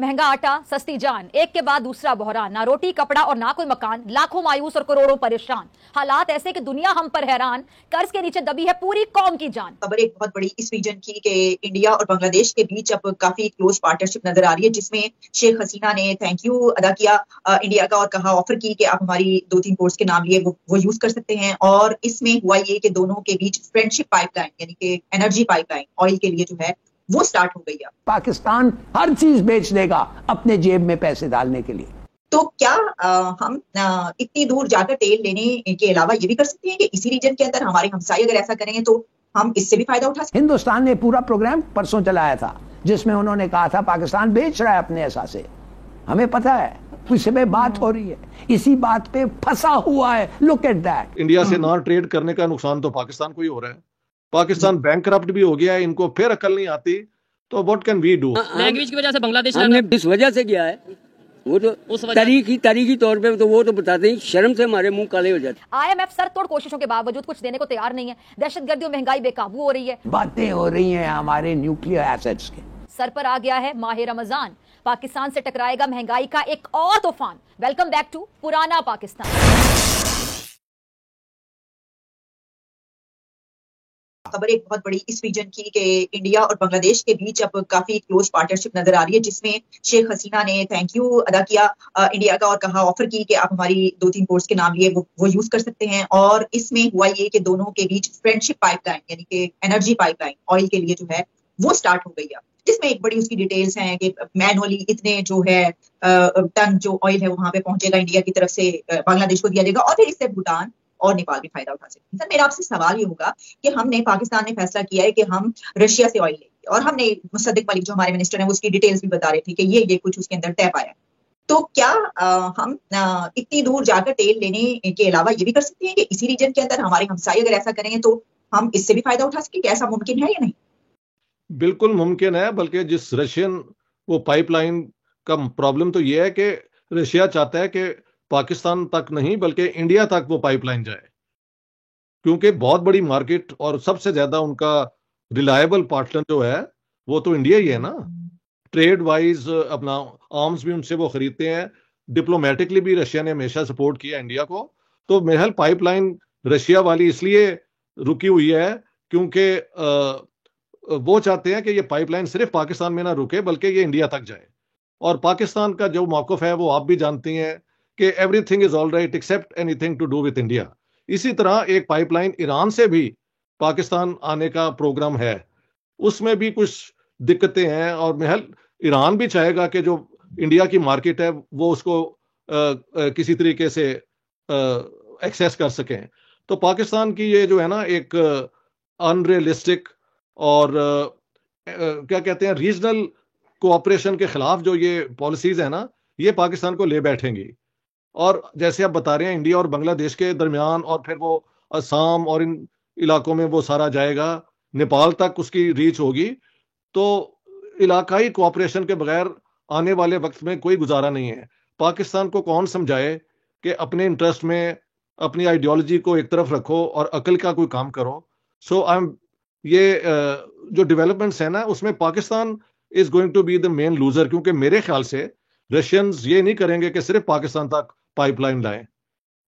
महंगा आटा, सस्ती जान, एक के बाद दूसरा बहरान, ना रोटी कपड़ा और ना कोई मकान, लाखों मायूस और करोड़ों परेशान। हालात ऐसे कि दुनिया हम पर हैरान, कर्ज के नीचे दबी है पूरी कौम की जान। खबर एक बहुत बड़ी इस रीजन की कि इंडिया और बांग्लादेश के बीच अब काफी क्लोज पार्टनरशिप नजर आ रही है, जिसमें शेख हसीना ने थैंक यू अदा किया इंडिया का और कहा, ऑफर की कि आप हमारी 2-3 पोर्ट्स के नाम लिए वो यूज कर सकते हैं। और इसमें हुआ ये कि दोनों के बीच फ्रेंडशिप पाइपलाइन यानी कि एनर्जी पाइपलाइन ऑयल के लिए जो है वो स्टार्ट हो गई है। पाकिस्तान हर चीज बेच देगा अपने जेब में पैसे डालने के लिए। तो क्या हम इतनी दूर जाकर तेल लेने के अलावा ये भी कर सकते हैं कि इसी रीजन के अंदर हमारे हमसाई अगर ऐसा करेंगे तो हम इससे भी फायदा उठा सकते हैं। हिंदुस्तान ने पूरा प्रोग्राम परसों चलाया था जिसमें उन्होंने कहा था पाकिस्तान बेच रहा है अपने एहसासे। हमें पता है इसी पे बात हो रही है, इसी बात पे फंसा हुआ है। Look at that. इंडिया से ना ट्रेड करने का नुकसान तो पाकिस्तान को ही हो रहा है। पाकिस्तान बैंकरप्ट भी हो गया है, इनको फिर अकल नहीं आती, तो what can we do? Language की वजह से बांग्लादेश हमने इस वजह से किया है, वो तो उस तारीखी तौर पे तो वो तो बताते हैं, शर्म से हमारे मुंह काले हो जाते। IMF सरतोड़ कोशिशों के बावजूद कुछ देने को तैयार नहीं है। दहशतगर्दी और महंगाई बेकाबू हो रही है। बातें हो रही हैं हमारे न्यूक्लियर एसेट्स के। सर पर आ गया है माह रमजान, पाकिस्तान से टकराएगा महंगाई का एक और तूफान। वेलकम बैक टू पुराना पाकिस्तान। खबर एक बहुत बड़ी इस रीजन की कि इंडिया और बांग्लादेश के बीच अब काफी क्लोज पार्टनरशिप नजर आ रही है, जिसमें शेख हसीना ने थैंक यू अदा किया इंडिया का और कहा, ऑफर की कि आप हमारी 2-3 पोर्ट्स के नाम लिए वो यूज कर सकते हैं। और इसमें हुआ ये कि दोनों के बीच फ्रेंडशिप पाइपलाइन यानी कि एनर्जी पाइपलाइन ऑयल के लिए जो है वो स्टार्ट हो गई है, जिसमें एक बड़ी उसकी डिटेल्स हैं कि मैनुअली इतने जो है टन जो ऑयल है वहां पे पहुंचेगा, इंडिया की तरफ से बांग्लादेश को दिया जाएगा और फिर इससे भूटान और नेपाल भी फायदा उठा सकते हैं। सर मेरा आपसे सवाल ये होगा कि हमने पाकिस्तान ने फैसला किया है कि हम रशिया से ऑयल लेंगे और हमने मुसद्दिक मलिक जो हमारे मिनिस्टर हैं वो उसकी डिटेल्स भी बता रहे थे कि ये कुछ उसके अंदर तय पाया। तो क्या हम इतनी दूर जाकर तेल लेने के अलावा ये भी कर सकते हैं कि इसी रीजन के अंदर हमारे हमसाई अगर ऐसा करेंगे तो हम इससे भी फायदा उठा सकें? क्या ऐसा मुमकिन है या नहीं? बिल्कुल मुमकिन है, बल्कि जिस रशियन वो पाइपलाइन का प्रॉब्लम तो ये है कि रशिया चाहता है कि पाकिस्तान तक नहीं बल्कि इंडिया तक वो पाइपलाइन जाए, क्योंकि बहुत बड़ी मार्केट और सबसे ज्यादा उनका रिलायबल पार्टनर जो है वो तो इंडिया ही है ना। ट्रेड वाइज अपना आर्म्स भी उनसे वो खरीदते हैं, डिप्लोमेटिकली भी रशिया ने हमेशा सपोर्ट किया इंडिया को। तो मेहल पाइपलाइन रशिया वाली इसलिए रुकी हुई है क्योंकि वो चाहते हैं कि ये पाइपलाइन सिर्फ पाकिस्तान में ना रुके बल्कि ये इंडिया तक जाए। और पाकिस्तान का जो मौक़िफ़ है वो आप भी जानती हैं कि everything is all right except anything to do with India. इसी तरह एक पाइपलाइन ईरान से भी पाकिस्तान आने का प्रोग्राम है, उसमें भी कुछ दिक्कतें हैं और महल ईरान भी चाहेगा कि जो इंडिया की मार्केट है वो उसको किसी तरीके से एक्सेस कर सकें। तो पाकिस्तान की ये जो है ना एक अनरियलिस्टिक और क्या कहते हैं रीजनल कोऑपरेशन के खिलाफ जो ये पॉलिसीज है ना, ये पाकिस्तान को ले बैठेंगी। और जैसे आप बता रहे हैं इंडिया और बांग्लादेश के दरमियान और फिर वो असम और इन इलाकों में वो सारा जाएगा, नेपाल तक उसकी रीच होगी। तो इलाकाई कोऑपरेशन के बगैर आने वाले वक्त में कोई गुजारा नहीं है। पाकिस्तान को कौन समझाए कि अपने इंटरेस्ट में अपनी आइडियोलॉजी को एक तरफ रखो और अकल का कोई काम करो। सो आई एम ये जो डेवलपमेंट्स है ना उसमें Pakistan is going to be the main loser, क्योंकि मेरे ख्याल से रशियंस ये नहीं करेंगे कि सिर्फ पाकिस्तान तक पाइपलाइन लाएं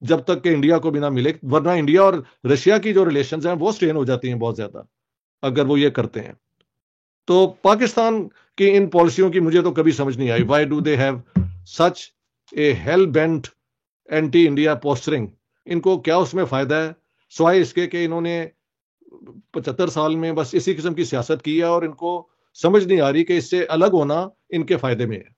जब तक कि इंडिया को भी ना मिले, वरना इंडिया और रशिया की जो रिलेशंस हैं वो स्ट्रेन हो जाती हैं बहुत ज्यादा अगर वो ये करते हैं। तो पाकिस्तान की इन पॉलिसियों की मुझे तो कभी समझ नहीं आई। Why do they have such a hell bent anti India posturing? इनको क्या उसमें फायदा है सिवाय इसके कि इन्होंने 75 साल में बस इसी किस्म की सियासत की है और इनको समझ नहीं आ रही कि इससे अलग होना इनके फायदे में है।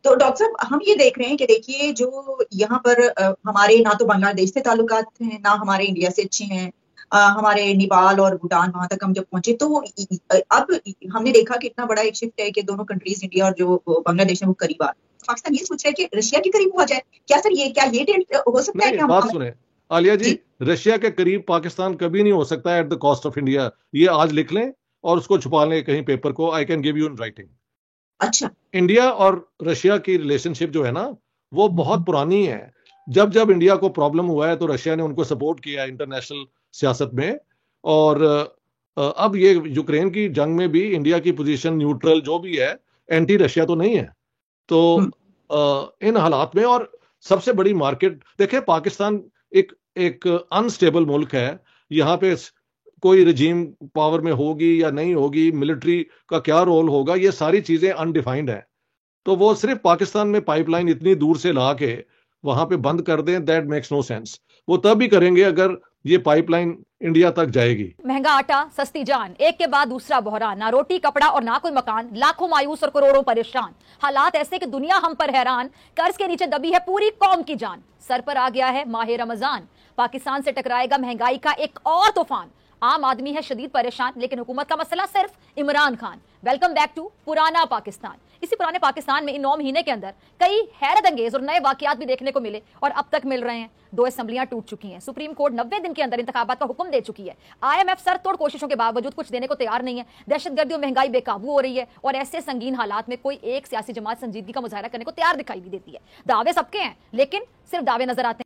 तो डॉक्टर साहब हम ये देख रहे हैं कि देखिए जो यहाँ पर हमारे ना तो बांग्लादेश से ताल्लुकात हैं ना हमारे इंडिया से अच्छे हैं, हमारे नेपाल और भूटान वहां तक हम जब पहुंचे तो अब हमने देखा कि इतना बड़ा एक शिफ्ट है कि दोनों कंट्रीज इंडिया और जो बांग्लादेश है वो करीब आ, पाकिस्तान ये सोच रहा है कि रशिया के करीब हो जाए। क्या सर ये डेट हो सकता है? बात सुने आलिया जी, रशिया के करीब पाकिस्तान कभी नहीं हो सकता at the cost of India. ये आज लिख लें और उसको छुपा लें कहीं पेपर को। I can give you in writing. अच्छा, इंडिया और रशिया की रिलेशनशिप जो है ना वो बहुत पुरानी है। जब जब इंडिया को प्रॉब्लम हुआ है तो रशिया ने उनको सपोर्ट किया इंटरनेशनल सियासत में। और अब ये यूक्रेन की जंग में भी इंडिया की पोजीशन न्यूट्रल जो भी है एंटी रशिया तो नहीं है। तो इन हालात में, और सबसे बड़ी मार्केट देखें, पाकिस्तान एक अनस्टेबल मुल्क है। यहाँ पे कोई रजीम पावर में होगी या नहीं होगी, मिलिट्री का क्या रोल होगा, ये सारी चीजें अनडिफाइंड है। तो वो सिर्फ पाकिस्तान में पाइपलाइन इतनी दूर से ला के वहां पे बंद कर दें, दैट मेक्स नो सेंस। वो तब भी करेंगे अगर ये पाइपलाइन इंडिया तक जाएगी। महंगा आटा, सस्ती जान, एक के बाद दूसरा बहरान, ना रोटी कपड़ा और ना कोई मकान, लाखों मायूस और करोड़ों परेशान। हालात ऐसे कि दुनिया हम पर हैरान, कर्ज के नीचे दबी है पूरी कौम की जान। सर पर आ गया है माह रमजान, पाकिस्तान से टकराएगा महंगाई का एक और तूफान। आम आदमी है शदीद परेशान, लेकिन हुकूमत का मसला सिर्फ Imran Khan. Welcome back to पुराना पाकिस्तान। इसी पुराने पाकिस्तान में इन 9 महीने के अंदर कई हैरत अंगेज और नए वाकयात भी देखने को मिले और अब तक मिल रहे हैं। 2 असेंबलियां टूट चुकी हैं, सुप्रीम कोर्ट 90 दिन के अंदर इंतखाबात का हुक्म दे चुकी है, IMF सरतोड़ कोशिशों के बावजूद कुछ देने को तैयार नहीं है, दहशतगर्दी और महंगाई बेकाबू हो रही है, और ऐसे संगीन हालात में कोई एक सियासी जमात संजीदगी का मुजाहरा करने को तैयार दिखाई भी देती है। दावे सबके हैं, लेकिन सिर्फ दावे नजर आते हैं।